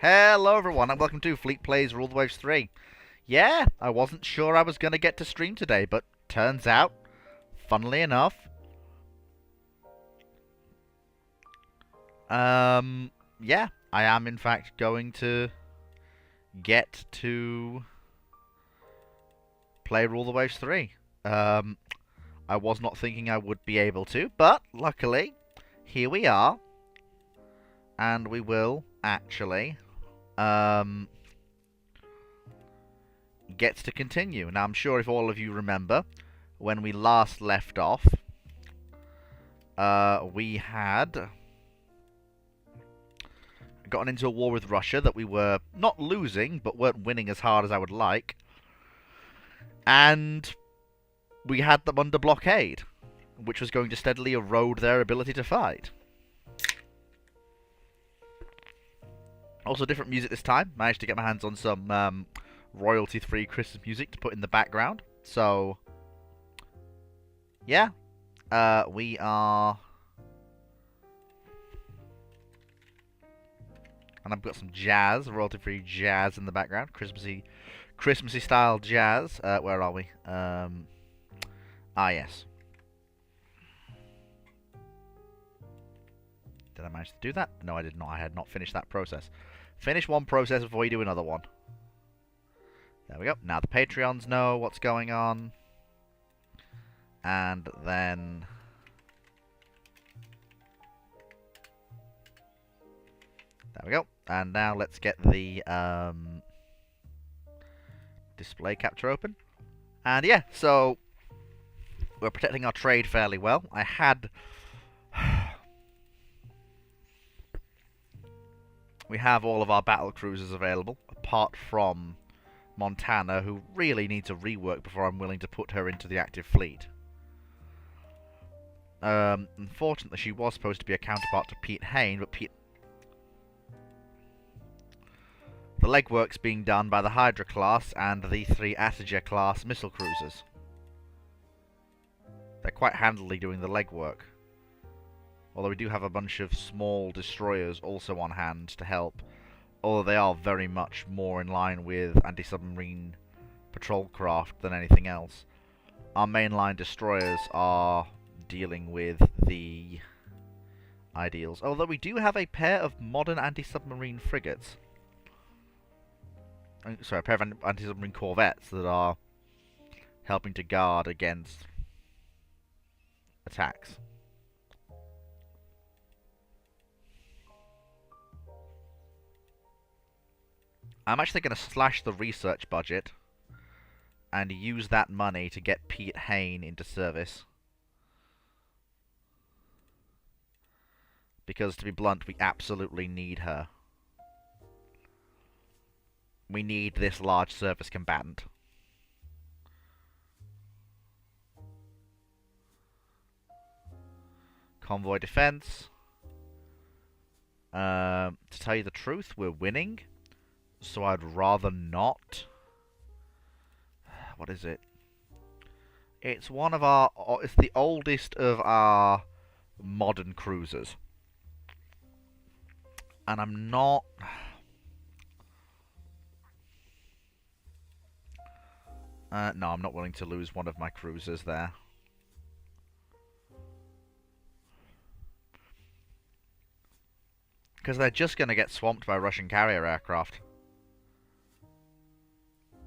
Hello everyone and welcome to Fleet Plays Rule the Waves 3. Yeah, I wasn't sure I was going to get to stream today, but turns out, funnily enough, yeah, I am in fact going to get to play Rule the Waves 3. I was not thinking I would be able to, but luckily, here we are, and we will actually, gets to continue. Now, I'm sure if all of you remember, when we last left off, we had gotten into a war with Russia that we were not losing, but weren't winning as hard as I would like. And we had them under blockade, which was going to steadily erode their ability to fight. Also, different music this time. Managed to get my hands on some royalty-free Christmas music to put in the background. So, yeah, we are... And I've got some jazz, royalty-free jazz in the background. Christmassy style jazz. Where are we? Yes. Did I manage to do that? No, I did not. I had not finished that process. Finish one process before you do another one. There we go. Now the Patreons know what's going on. And then... There we go. And now let's get the display capture open. And yeah, so we're protecting our trade fairly well. I had... We have all of our battle cruisers available, apart from Montana, who really needs a rework before I'm willing to put her into the active fleet. Unfortunately, she was supposed to be a counterpart to Piet Hein, but the legwork's being done by the Hydra class and the 3 Asager class missile cruisers. They're quite handily doing the legwork. Although we do have a bunch of small destroyers also on hand to help. Although they are very much more in line with anti-submarine patrol craft than anything else. Our mainline destroyers are dealing with the ideals. Although we do have a pair of modern anti-submarine frigates. Sorry, a pair of anti-submarine corvettes that are helping to guard against attacks. I'm actually going to slash the research budget and use that money to get Piet Hein into service. Because, to be blunt, we absolutely need her. We need this large surface combatant. Convoy defense. To tell you the truth, we're winning. So I'd rather not. What is it? It's one of our... It's the oldest of our modern cruisers. And I'm not... no, I'm not willing to lose one of my cruisers there. Because they're just going to get swamped by Russian carrier aircraft.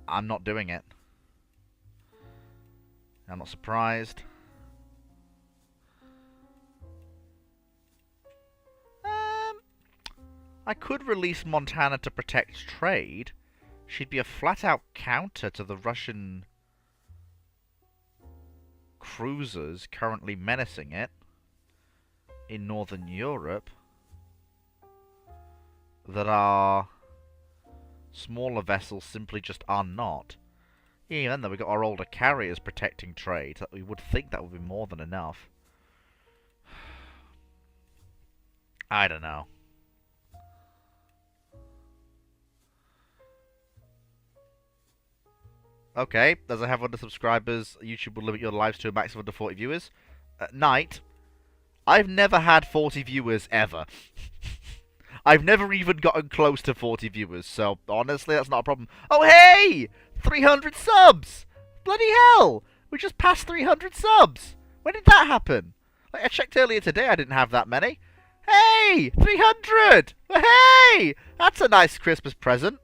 I'm not doing it. I'm not surprised. I could release Montana to protect trade. She'd be a flat-out counter to the Russian cruisers currently menacing it in Northern Europe that are smaller vessels simply just are not. Even though we've got our older carriers protecting trade, we would think that would be more than enough. I don't know. Okay, as I have under subscribers, YouTube will limit your lives to a maximum of 40 viewers. At night, I've never had 40 viewers ever. I've never even gotten close to 40 viewers, so honestly, that's not a problem. Oh, hey! 300 subs! Bloody hell! We just passed 300 subs! When did that happen? Like, I checked earlier today, I didn't have that many. Hey! 300! Hey! That's a nice Christmas present.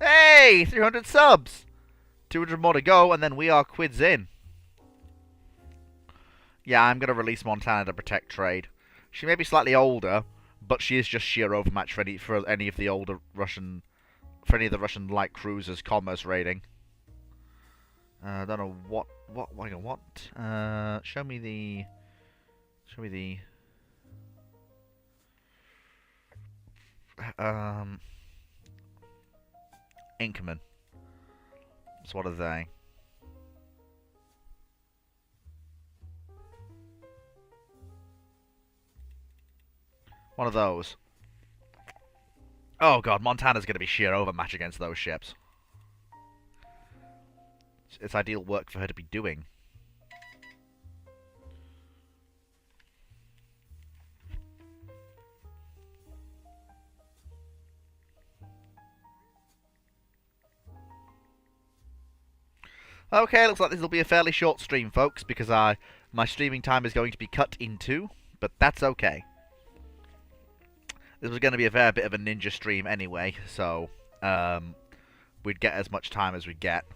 Hey! 300 subs! 200 more to go, and then we are quids in. Yeah, I'm going to release Montana to protect trade. She may be slightly older, but she is just sheer overmatch for any of the older Russian... For any of the Russian light cruisers' commerce rating. I don't know what... Show me the... Inkerman. So what are they? One of those. Oh god, Montana's going to be sheer overmatch against those ships. It's ideal work for her to be doing. Okay, looks like this will be a fairly short stream, folks, because my streaming time is going to be cut in two, but that's okay. This was going to be a fair bit of a ninja stream anyway, so we'd get as much time as we get.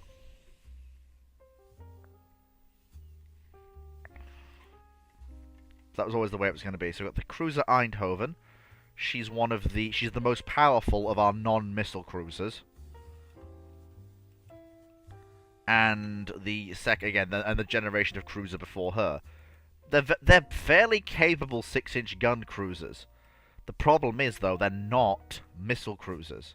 That was always the way it was going to be. So we've got the cruiser Eindhoven. She's the most powerful of our non-missile cruisers. And the generation of cruiser before her. They're fairly capable 6-inch gun cruisers. The problem is, though, they're not missile cruisers.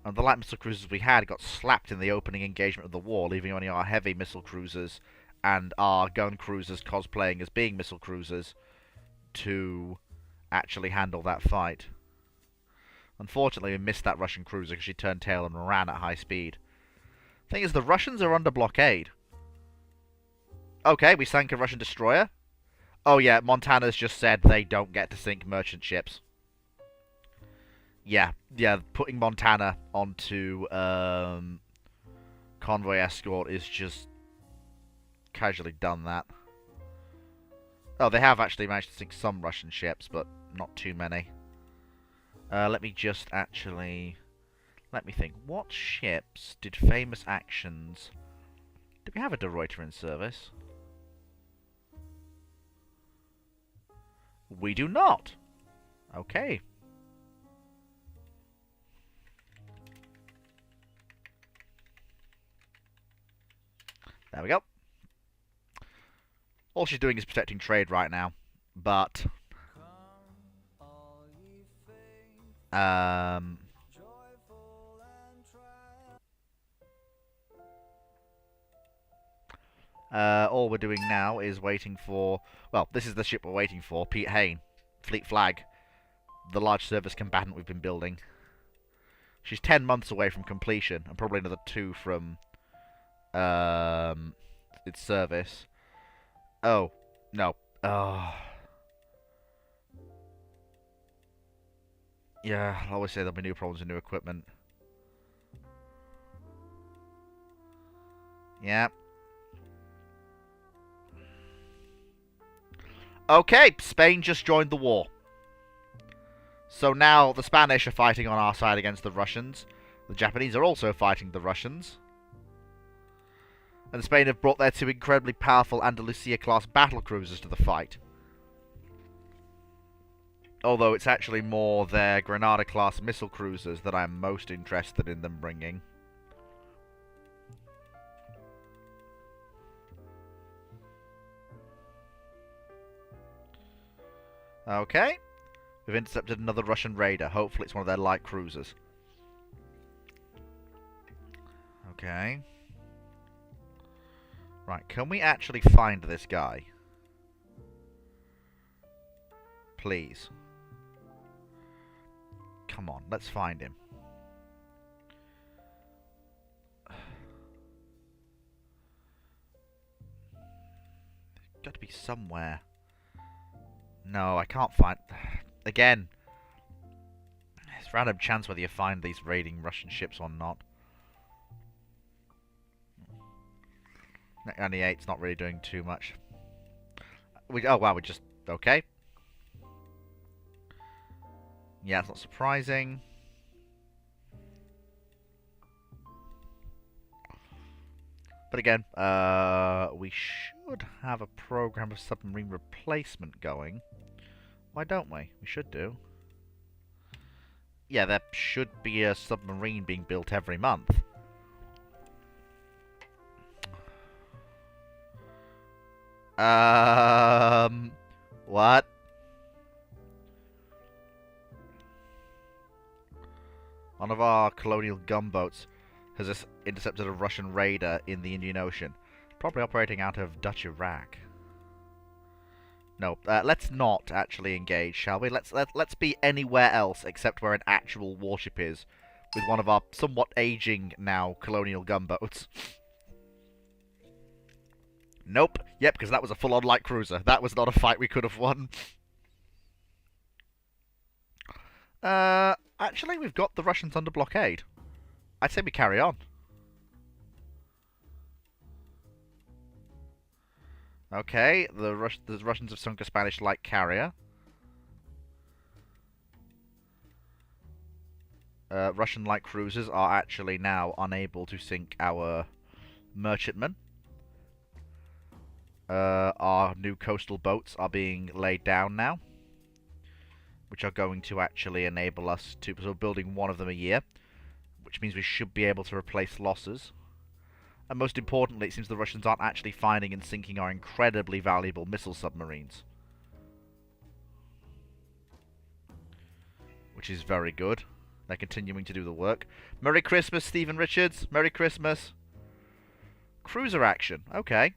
And the light missile cruisers we had got slapped in the opening engagement of the war, leaving only our heavy missile cruisers and our gun cruisers cosplaying as being missile cruisers to actually handle that fight. Unfortunately, we missed that Russian cruiser because she turned tail and ran at high speed. Thing is, the Russians are under blockade. Okay, we sank a Russian destroyer. Oh yeah, Montana's just said they don't get to sink merchant ships. Yeah, putting Montana onto convoy escort is just casually done that. Oh, they have actually managed to sink some Russian ships, but not too many. Let me think. What ships did famous actions... Do we have a De Ruyter in service? We do not. Okay. There we go. All she's doing is protecting trade right now. But... all we're doing now is waiting for... Well, this is the ship we're waiting for. Pete Hayne. Fleet Flag. The large service combatant we've been building. She's 10 months away from completion. And probably another 2 from... its service. Oh. No. Oh. Yeah, I'll always say there'll be new problems with new equipment. Yeah. Okay, Spain just joined the war. So now the Spanish are fighting on our side against the Russians. The Japanese are also fighting the Russians. And Spain have brought their 2 incredibly powerful Andalusia-class battlecruisers to the fight. Although it's actually more their Granada-class missile cruisers that I'm most interested in them bringing. Okay. We've intercepted another Russian raider. Hopefully it's one of their light cruisers. Okay. Right, can we actually find this guy? Please. Come on, let's find him. Got to be somewhere. No, I can't find... Again, it's random chance whether you find these raiding Russian ships or not. 98's not really doing too much. Oh wow, we just... Okay. Yeah, it's not surprising. But again, we should have a program of submarine replacement going. Why don't we? We should do. Yeah, there should be a submarine being built every month. What? One of our colonial gunboats has intercepted a Russian raider in the Indian Ocean, probably operating out of Dutch Iraq. No, let's not actually engage, shall we? Let's be anywhere else except where an actual warship is, with one of our somewhat aging now colonial gunboats. Nope. Yep, because that was a full-on light cruiser. That was not a fight we could have won. Actually, we've got the Russians under blockade. I'd say we carry on. Okay, the Russians have sunk a Spanish light carrier. Russian light cruisers are actually now unable to sink our merchantmen. Our new coastal boats are being laid down now, which are going to actually enable us to... So we're building one of them a year, which means we should be able to replace losses. And most importantly, it seems the Russians aren't actually finding and sinking our incredibly valuable missile submarines. Which is very good. They're continuing to do the work. Merry Christmas, Stephen Richards. Merry Christmas. Cruiser action. Okay.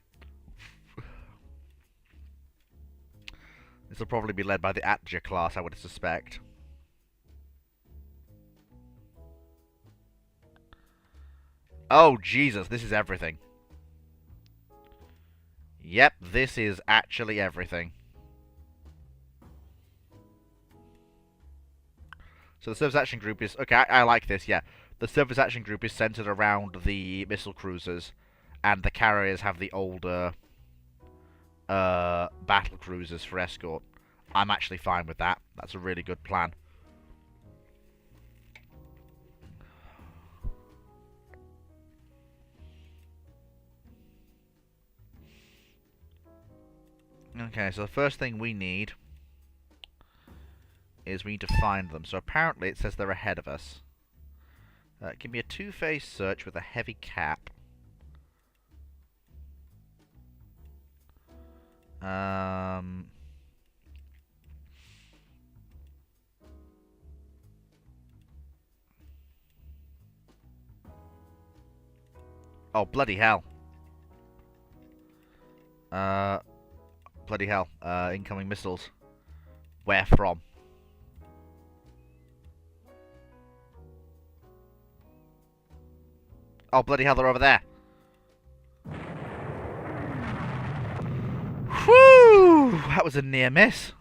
This will probably be led by the Atja class, I would suspect. Oh, Jesus, this is everything. Yep, this is actually everything. So the Surface Action Group is... Okay, I like this, yeah. The Surface Action Group is centered around the missile cruisers, and the carriers have the older battle cruisers for escort. I'm actually fine with that. That's a really good plan. Okay, so the first thing we need is we need to find them. So apparently it says they're ahead of us. Give me a two-phase search with a heavy cap. Oh, bloody hell. Bloody hell. Incoming missiles. Where from? Oh, bloody hell, they're over there. Whew! That was a near miss.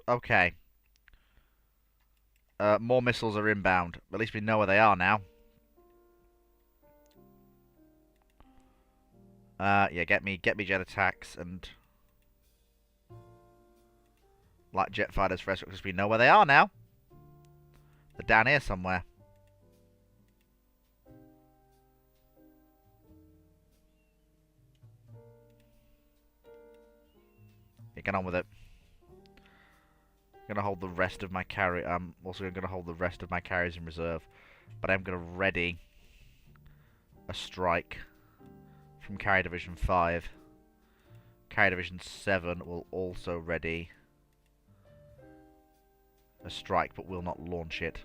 Okay. More missiles are inbound. At least we know where they are now. Yeah, get me jet attacks and light jet fighters for escort, because we know where they are now. They're down here somewhere. Yeah, get on with it. I'm gonna hold the rest of my carry. I'm also gonna hold the rest of my carriers in reserve, but I'm gonna ready a strike from Carrier Division 5. Carrier Division 7 will also ready a strike, but will not launch it.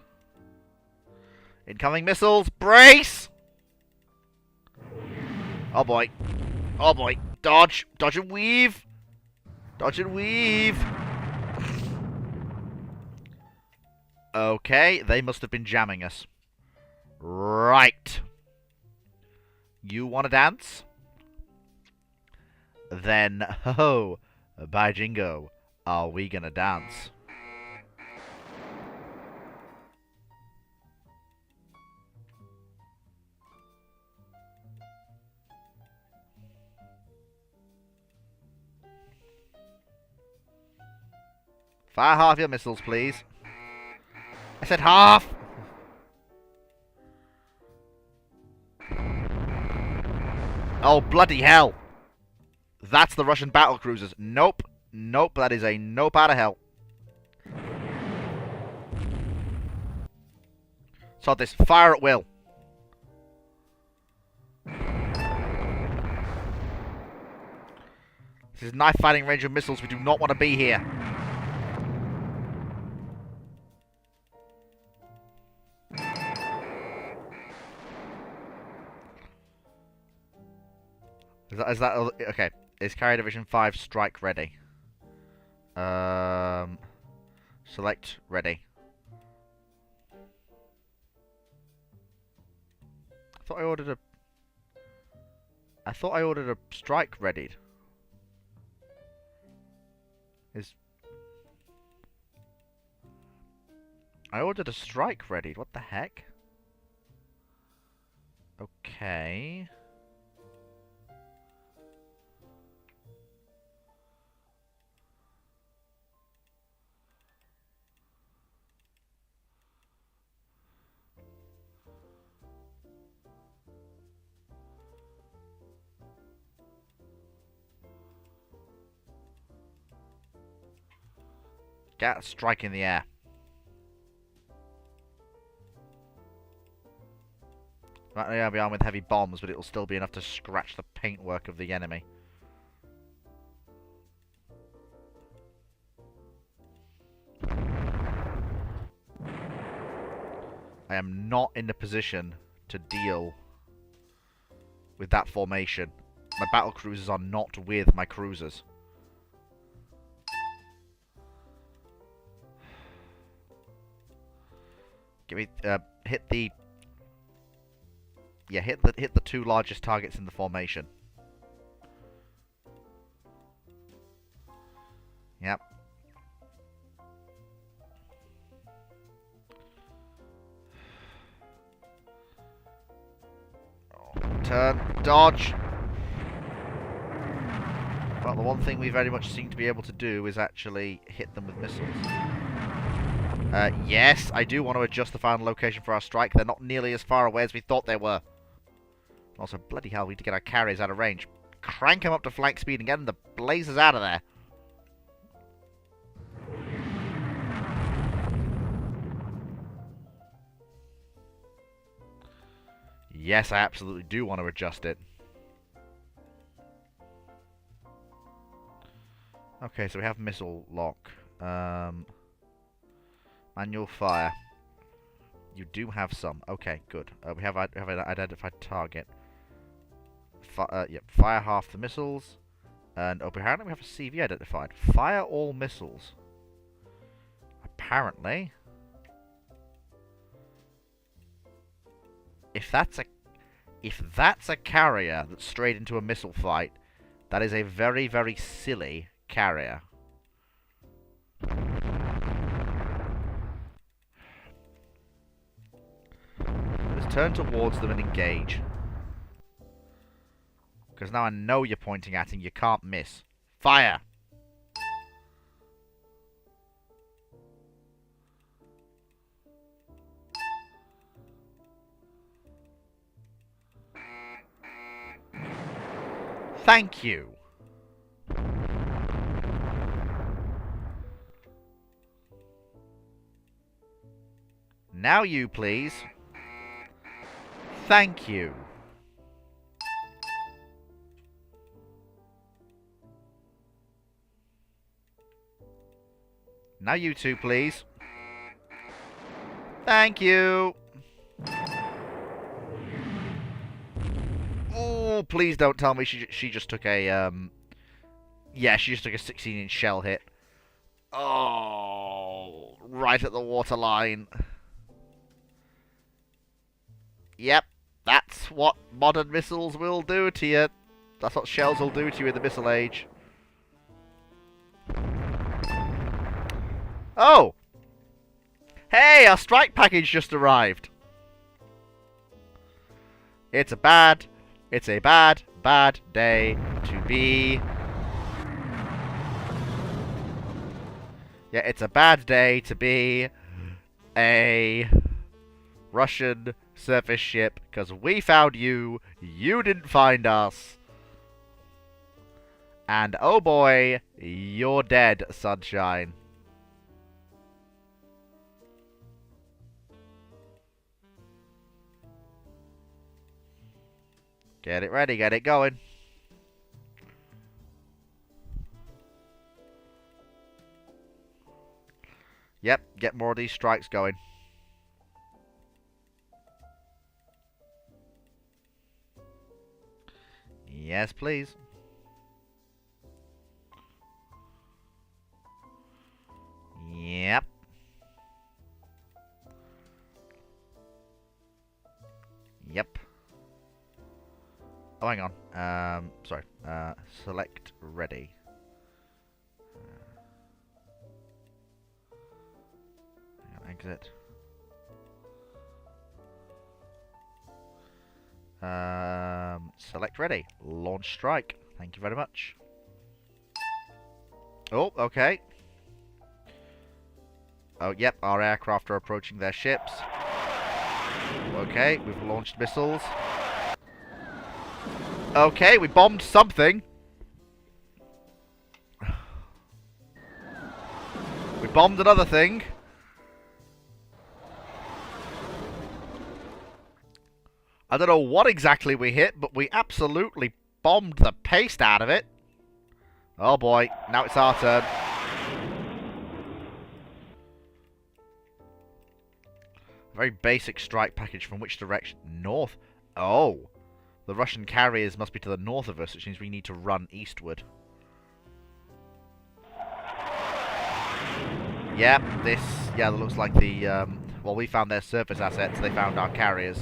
Incoming missiles, brace! Oh boy. Oh boy. Dodge! Dodge and weave! Dodge and weave! Okay, they must have been jamming us. Right. You wanna dance? then, ho, by jingo, are we gonna dance? Fire half your missiles, please. I said half! Oh, bloody hell! That's the Russian battle cruisers. Nope. Nope, that is a nope out of hell. So this, fire at will. This is knife fighting range of missiles. We do not want to be here. Is that okay? Is Carrier Division 5 strike ready? Select ready. I thought I ordered a strike readied. I ordered a strike readied. What the heck? Okay. Get a strike in the air. Right now we are with heavy bombs, but it'll still be enough to scratch the paintwork of the enemy. I am not in the position to deal with that formation. My battle cruisers are not with my cruisers. Give me hit the hit the two largest targets in the formation. Yep. Turn, dodge. Well, the one thing we very much seem to be able to do is actually hit them with missiles. Yes, I do want to adjust the final location for our strike. They're not nearly as far away as we thought they were. Also, bloody hell, we need to get our carriers out of range. Crank them up to flank speed and get them the blazers out of there. Yes, I absolutely do want to adjust it. Okay, so we have missile lock. Manual fire. You do have some. Okay, good. We have an identified target. Yep, fire half the missiles. And apparently we have a CV identified. Fire all missiles. Apparently. If that's a carrier that strayed into a missile fight, that is a very, very silly carrier. Let's turn towards them and engage. Because now I know you're pointing at him, you can't miss. Fire! Thank you. Now you, please. Thank you. Now you two, please. Thank you. Oh, please don't tell me she just took a, yeah, she just took a 16-inch shell hit. Oh, right at the waterline. Yep, that's what modern missiles will do to you. That's what shells will do to you in the missile age. Oh! Hey, our strike package just arrived. It's a bad day to be. Yeah, it's a bad day to be a Russian surface ship, because we found you, you didn't find us. And oh boy, you're dead, sunshine. Get it ready, get it going. Yep, get more of these strikes going. Yes, please. Yep. Yep. Oh, hang on. Sorry. Select ready. Exit. Select ready. Launch strike. Thank you very much. Oh, okay. Oh, yep, our aircraft are approaching their ships. Okay, we've launched missiles. Okay, we bombed something. We bombed another thing. I don't know what exactly we hit, but we absolutely bombed the paste out of it. Oh boy, now it's our turn. Very basic strike package. From which direction? North. Oh. The Russian carriers must be to the north of us, which means we need to run eastward. Yep, yeah, that looks like the, well, we found their surface assets, they found our carriers.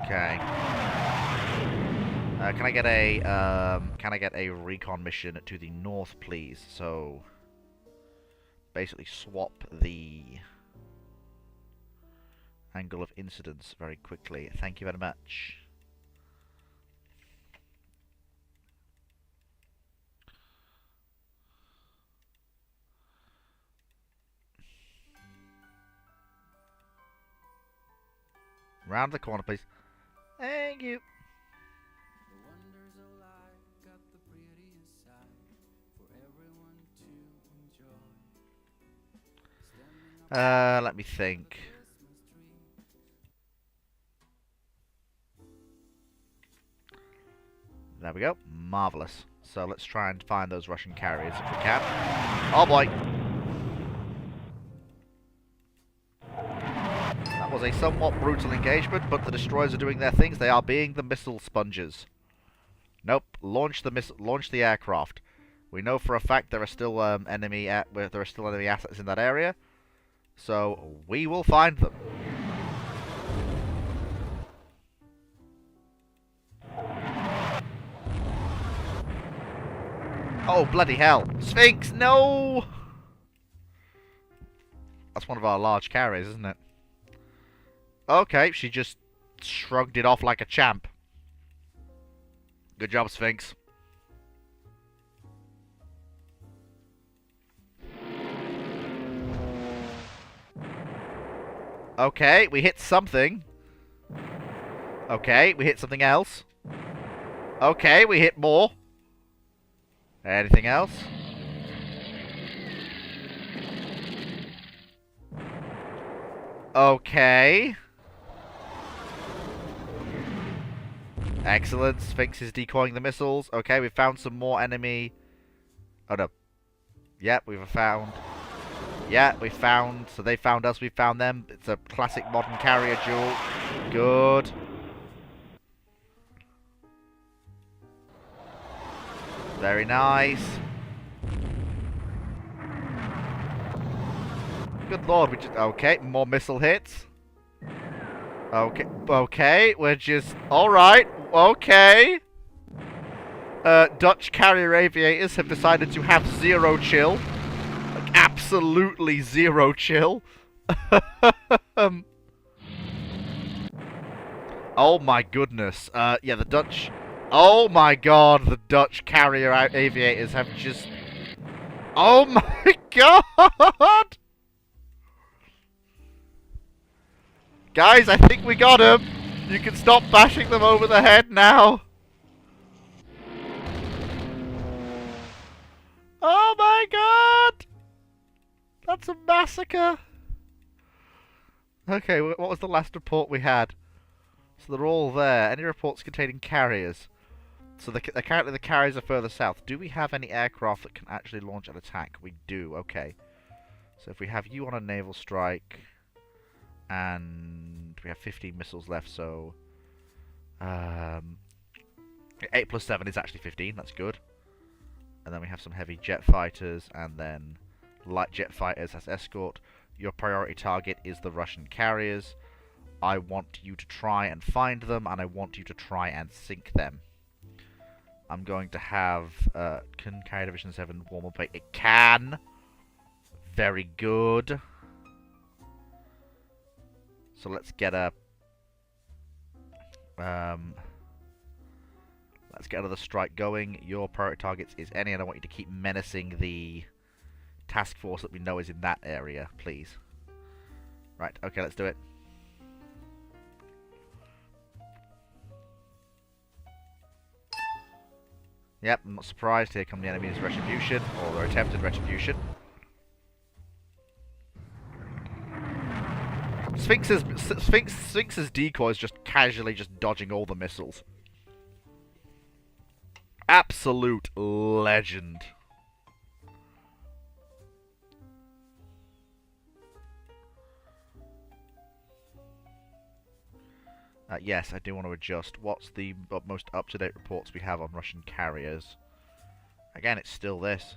Okay. Can I get a recon mission to the north, please? So, basically swap the angle of incidence very quickly. Thank you very much. Round the corner, please. Thank you. Let me think. There we go. Marvelous. So let's try and find those Russian carriers if we can. Oh boy. That was a somewhat brutal engagement, but the destroyers are doing their things. They are being the missile sponges. Nope. Launch the aircraft. We know for a fact there are still enemy assets in that area. So we will find them. Oh, bloody hell. Sphinx, no! That's one of our large carriers, isn't it? Okay, she just shrugged it off like a champ. Good job, Sphinx. Okay, we hit something. Okay, we hit something else. Okay, we hit more. Anything else? Okay. Excellent. Sphinx is decoying the missiles. Okay, we found some more enemy. Oh no. Yep, we've found. Yeah, we found. So they found us, we found them. It's a classic modern carrier duel. Good. Very nice. Good lord, we just... Okay, more missile hits. Okay, we're just... Alright. Okay. Dutch carrier aviators have decided to have zero chill. Like, absolutely zero chill. Oh my goodness. Yeah, the Dutch... Oh my god, the Dutch carrier aviators have just... Oh my god! Guys, I think we got him. You can stop bashing them over the head now. Oh my god! That's a massacre. Okay, what was the last report we had? So they're all there. Any reports containing carriers? So apparently the carriers are further south. Do we have any aircraft that can actually launch an attack? We do, okay. So if we have you on a naval strike, and we have 15 missiles left, so... 8 plus 7 is actually 15, that's good. And then we have some heavy jet fighters, and then light jet fighters as escort. Your priority target is the Russian carriers. I want you to try and find them, and I want you to try and sink them. I'm going to have... can Carrier Division 7 warm up? It can! Very good. So let's get a... let's get another strike going. Your priority targets is any, and I want you to keep menacing the task force that we know is in that area, please. Right, okay, let's do it. Yep, I'm not surprised. Here come the enemy's retribution, or their attempted retribution. Sphinx's decoy is just casually just dodging all the missiles. Absolute legend. Yes, I do want to adjust. What's the most up-to-date reports we have on Russian carriers? Again, it's still this.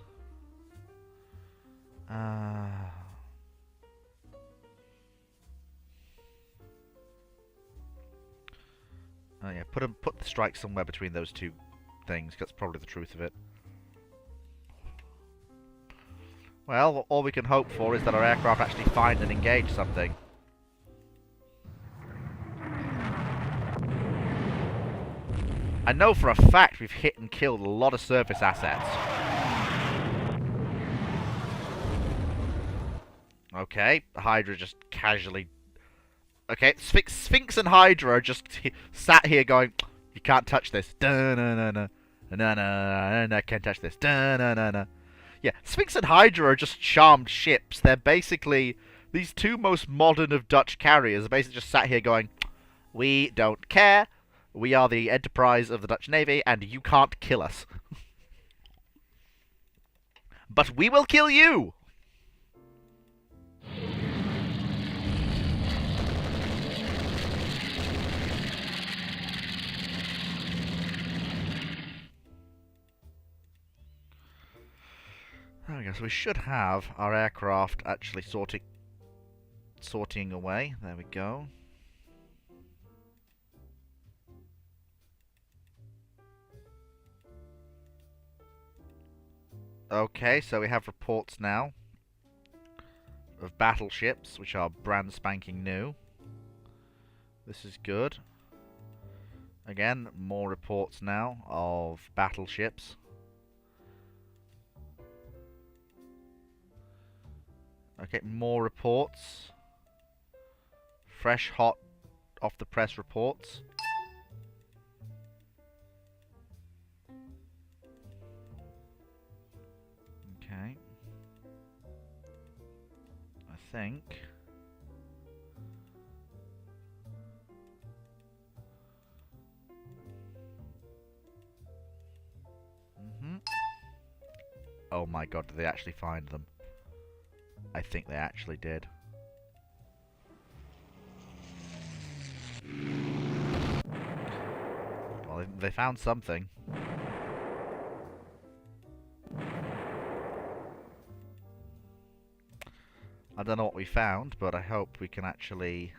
Oh yeah, put the strike somewhere between those two things. That's probably the truth of it. Well, all we can hope for is that our aircraft actually find and engage something. I know for a fact we've hit and killed a lot of surface assets. Okay, Hydra just casually... Okay, Sphinx and Hydra are just sat here going, you can't touch this. Da-na-na-na. Na-na-na-na. Can't touch this. Da-na-na-na. Yeah, Sphinx and Hydra are just charmed ships. They're basically... These two most modern of Dutch carriers are basically just sat here going, we don't care. We are the Enterprise of the Dutch Navy, and you can't kill us. But we will kill you! There we go, so we should have our aircraft actually sorting away. There we go. Okay, so we have reports now of battleships, which are brand spanking new. This is good. Again, more reports now of battleships. Okay, more reports. Fresh, hot, off the press reports. Okay. I think... Oh my god, did they actually find them? I think they actually did. Well, they found something. I don't know what we found, but I hope we can actually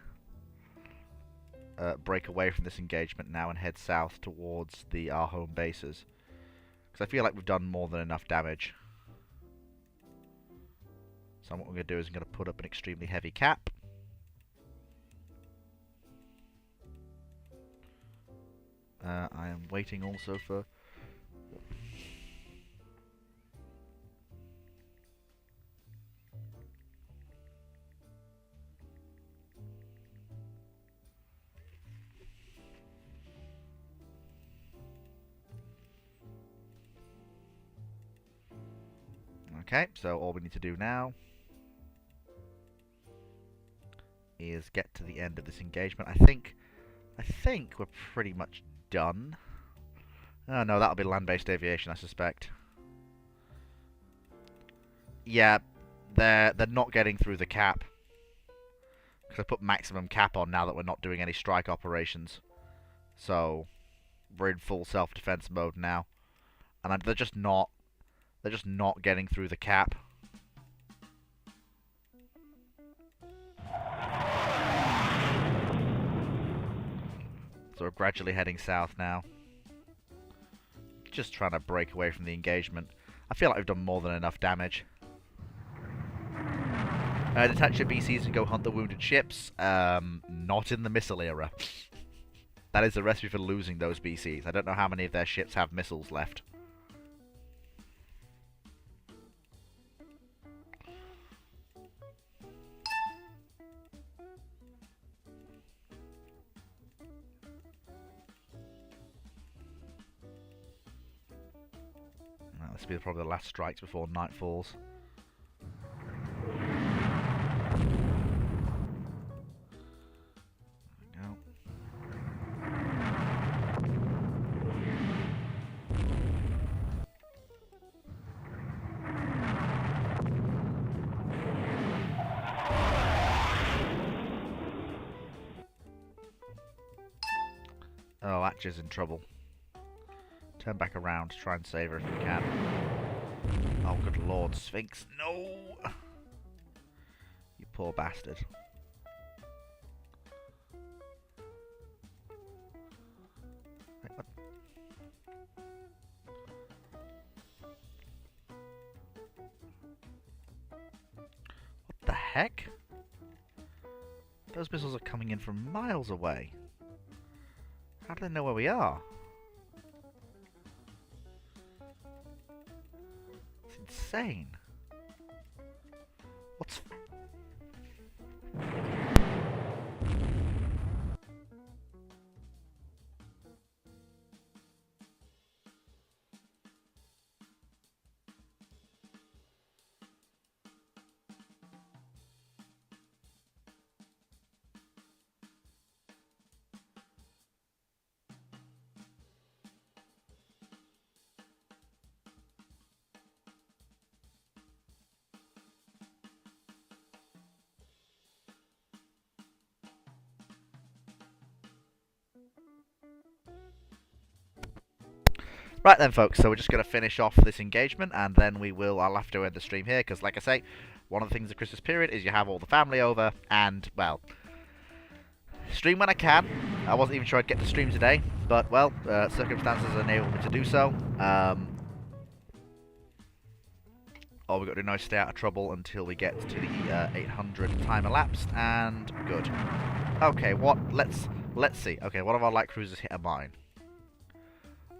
break away from this engagement now and head south towards our home bases. Because I feel like we've done more than enough damage. So what I'm going to do is I'm going to put up an extremely heavy cap. I am waiting also for... Okay, so all we need to do now is get to the end of this engagement. I think we're pretty much done. Oh no, that'll be land-based aviation, I suspect. Yeah, they're not getting through the cap. Because I put maximum cap on now that we're not doing any strike operations. So we're in full self-defense mode now, and they're just not getting through the cap. So we're gradually heading south now. Just trying to break away from the engagement. I feel like we've done more than enough damage. Detach your BCs and go hunt the wounded ships. Not in the missile era. That is the recipe for losing those BCs. I don't know how many of their ships have missiles left. This will be probably the last strikes before night falls. There we go. Oh, Atcha's in trouble. Turn back around to try and save her if we can. Oh, good lord, Sphinx. No! You poor bastard. Wait, what? What the heck? Those missiles are coming in from miles away. How do they know where we are? Insane. What's... Right then, folks, so we're just going to finish off this engagement, and then I'll have to end the stream here, because, like I say, one of the things of Christmas period is you have all the family over, and, well, stream when I can. I wasn't even sure I'd get to stream today, but, well, circumstances enable me to do so. All we've got to do now is stay out of trouble until we get to the 800 time elapsed, and good. Okay, let's see. Okay, one of our light cruisers hit a mine.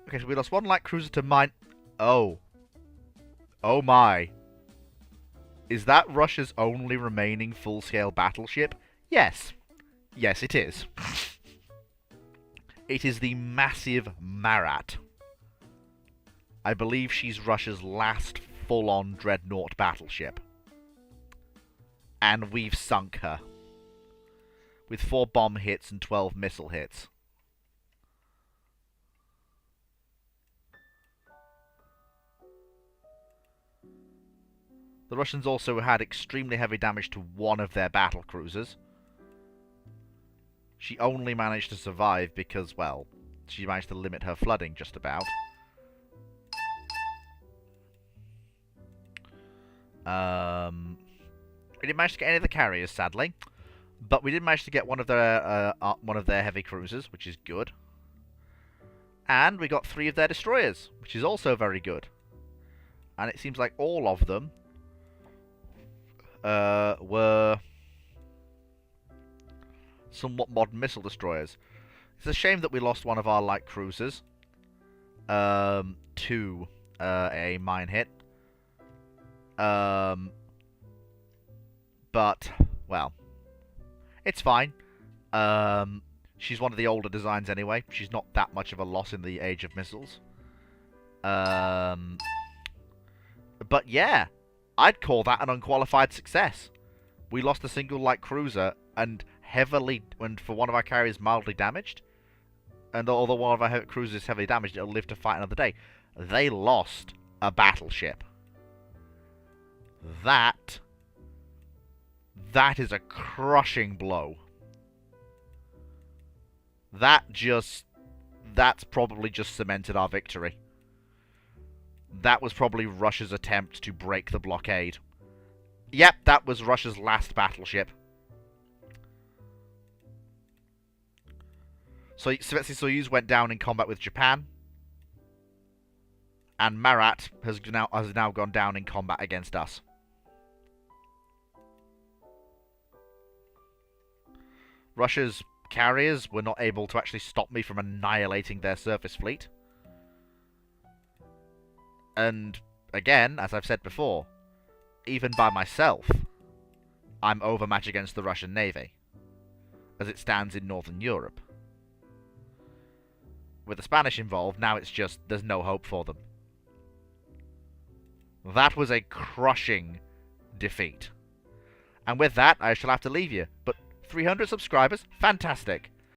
Okay, so we lost one light cruiser to mine. Oh. Oh my. Is that Russia's only remaining full-scale battleship? Yes. Yes, it is. It is the massive Marat. I believe she's Russia's last full-on dreadnought battleship. And we've sunk her. With 4 bomb hits and 12 missile hits. The Russians also had extremely heavy damage to one of their battle cruisers. She only managed to survive because, well, she managed to limit her flooding just about. We didn't manage to get any of the carriers, sadly. But we did manage to get one of their heavy cruisers, which is good. And we got 3 of their destroyers, which is also very good. And it seems like all of them were somewhat modern missile destroyers. It's a shame that we lost one of our light cruisers to a mine hit. But, well, it's fine. She's one of the older designs anyway. She's not that much of a loss in the age of missiles. But yeah, I'd call that an unqualified success. We lost a single light cruiser and for one of our carriers mildly damaged. And although one of our cruisers is heavily damaged, it'll live to fight another day. They lost a battleship. That is a crushing blow. That's probably just cemented our victory. That was probably Russia's attempt to break the blockade. Yep, that was Russia's last battleship. So Sovietsky Soyuz went down in combat with Japan. And Marat has now gone down in combat against us. Russia's carriers were not able to actually stop me from annihilating their surface fleet. And again, as I've said before, even by myself, I'm overmatched against the Russian Navy, as it stands in Northern Europe. With the Spanish involved, now it's just, there's no hope for them. That was a crushing defeat. And with that, I shall have to leave you. But 300 subscribers? Fantastic.